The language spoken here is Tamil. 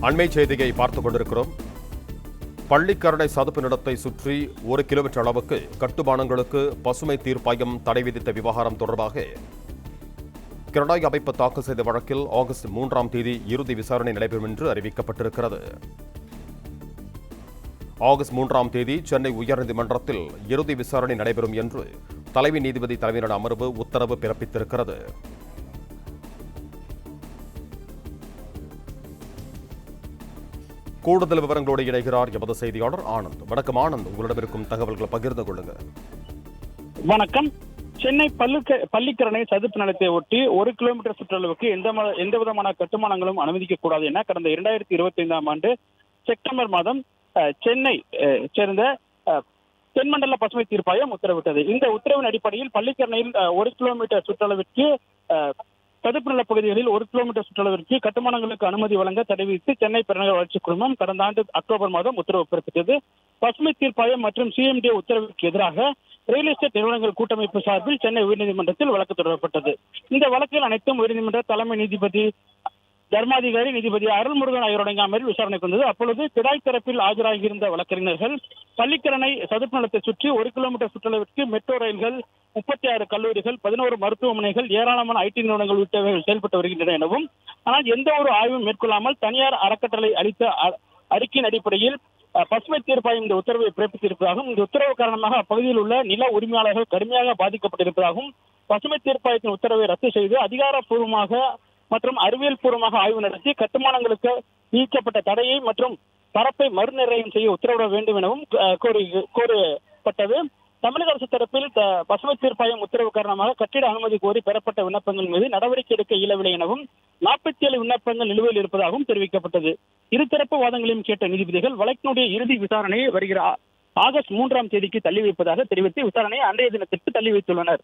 அண்மை செய்தியை பார்த்துக் கொண்டிருக்கிறோம். பள்ளிக்கரணை சதுப்பு நிலத்தை சுற்றி 1 கிலோமீட்டர் அளவுக்கு கட்டுமானங்களுக்கு பசுமை தீர்ப்பாயம் தடை விதித்த விவகாரம் தொடர்பாக கிரணாய் அமைப்பு தாக்கல் செய்த வழக்கில் ஆகஸ்ட் 3ஆம் தேதி இறுதி விசாரணை நடைபெறும் என்று அறிவிக்கப்பட்டிருக்கிறது. ஆகஸ்ட் 3ஆம் தேதி சென்னை உயர்நீதிமன்றத்தில் இறுதி விசாரணை நடைபெறும் என்று தலைமை நீதிபதி தலைமையிலான அமர்வு உத்தரவு பிறப்பித்திருக்கிறது. கூடுதல் விவரங்களோடு இணைகிறார் எமது செய்தியாளர் ஆனந்த். வணக்கம் ஆனந்த், உங்களிடம் இருக்கும் தகவல்களை பகிர்ந்து கொள்ளுங்க. வணக்கம். சென்னை பள்ளிக்கரணை சதுப்பு நிலத்தை ஒட்டி 1 கிலோமீட்டர் சுற்றளவுக்கு எந்த விதமான கட்டுமானங்களும் அனுமதிக்க கூடாது என கடந்த 2025ஆம் ஆண்டு செப்டம்பர் மாதம் சென்னை சேர்ந்த தென்மண்டல பசுமை தீர்ப்பாயம் உத்தரவிட்டது. இந்த உத்தரவின் அடிப்படையில் பள்ளிக்கரணையில் 1 கிலோமீட்டர் சுற்றளவிற்கு சதுப்பு நில பகுதிகளில் 1 கிலோமீட்டர் சுற்றளவிற்கு கட்டுமானங்களுக்கு அனுமதி வழங்க தடை விதித்து சென்னை பெருநகர வளர்ச்சி குழுமம் கடந்த ஆண்டு அக்டோபர் மாதம் உத்தரவு பிறப்பித்தது. பசுமை தீர்ப்பாயம் மற்றும் சிஎம்டி உத்தரவிற்கு எதிராக ரியல் எஸ்டேட் நிறுவனங்கள் கூட்டமைப்பு சார்பில் சென்னை உயர்நீதிமன்றத்தில் வழக்கு தொடரப்பட்டது. இந்த வழக்கில் அனைத்தும் உயர்நீதிமன்ற தலைமை நீதிபதி தர்மாதிகாரி நீதிபதி அருள்முருகன் ஆகியோருடைய அமர்வில் விசாரணைக்கு வந்தது. அப்பொழுது கிடாய் தரப்பில் ஆஜராகியிருந்த வழக்கறிஞர்கள் பள்ளிக்கரணை சதுப்பு நிலத்தை சுற்றி 1 கிலோமீட்டர் சுற்றளவிற்கு மெட்ரோ ரயில்கள், 36 கல்லூரிகள், 11 மருத்துவமனைகள், ஏராளமான ஐடி நிறுவனங்கள் உள்ளிட்டவைகள் செயல்பட்டு வருகின்றன எனவும், ஆனால் எந்த ஒரு ஆய்வும் மேற்கொள்ளாமல் தனியார் அறக்கட்டளை அளித்த அறிக்கையின் அடிப்படையில் பசுமை தீர்ப்பாயம் இந்த உத்தரவை பிறப்பித்திருப்பதாகவும், இந்த உத்தரவு காரணமாக அப்பகுதியில் உள்ள நில உரிமையாளர்கள் கடுமையாக பாதிக்கப்பட்டிருப்பதாகவும், பசுமை தீர்ப்பாயத்தின் உத்தரவை ரத்து செய்து அதிகாரப்பூர்வமாக மற்றும் அறிவியல் பூர்வமாக ஆய்வு நடத்தி கட்டுமானங்களுக்கு நீக்கப்பட்ட தடையை மற்றும் பரப்பை மறுநிர்ணயம் செய்ய உத்தரவிட வேண்டும் எனவும் கோரப்பட்டது. தமிழக அரசு தரப்பில் பசுமை தீர்ப்பாயம் உத்தரவு காரணமாக கட்டிட அனுமதி கோரி பெறப்பட்ட விண்ணப்பங்கள் மீது நடவடிக்கை எடுக்க இயலவில்லை எனவும் 47 விண்ணப்பங்கள் நிலுவையில் இருப்பதாகவும் தெரிவிக்கப்பட்டது. இருதரப்பு வாதங்களையும் கேட்ட நீதிபதிகள் வழக்கினுடைய இறுதி விசாரணையை வருகிற ஆகஸ்ட் 3ஆம் தேதிக்கு தள்ளி வைப்பதாக தெரிவித்து விசாரணையை அன்றைய தினத்திற்கு தள்ளி வைத்துள்ளனர்.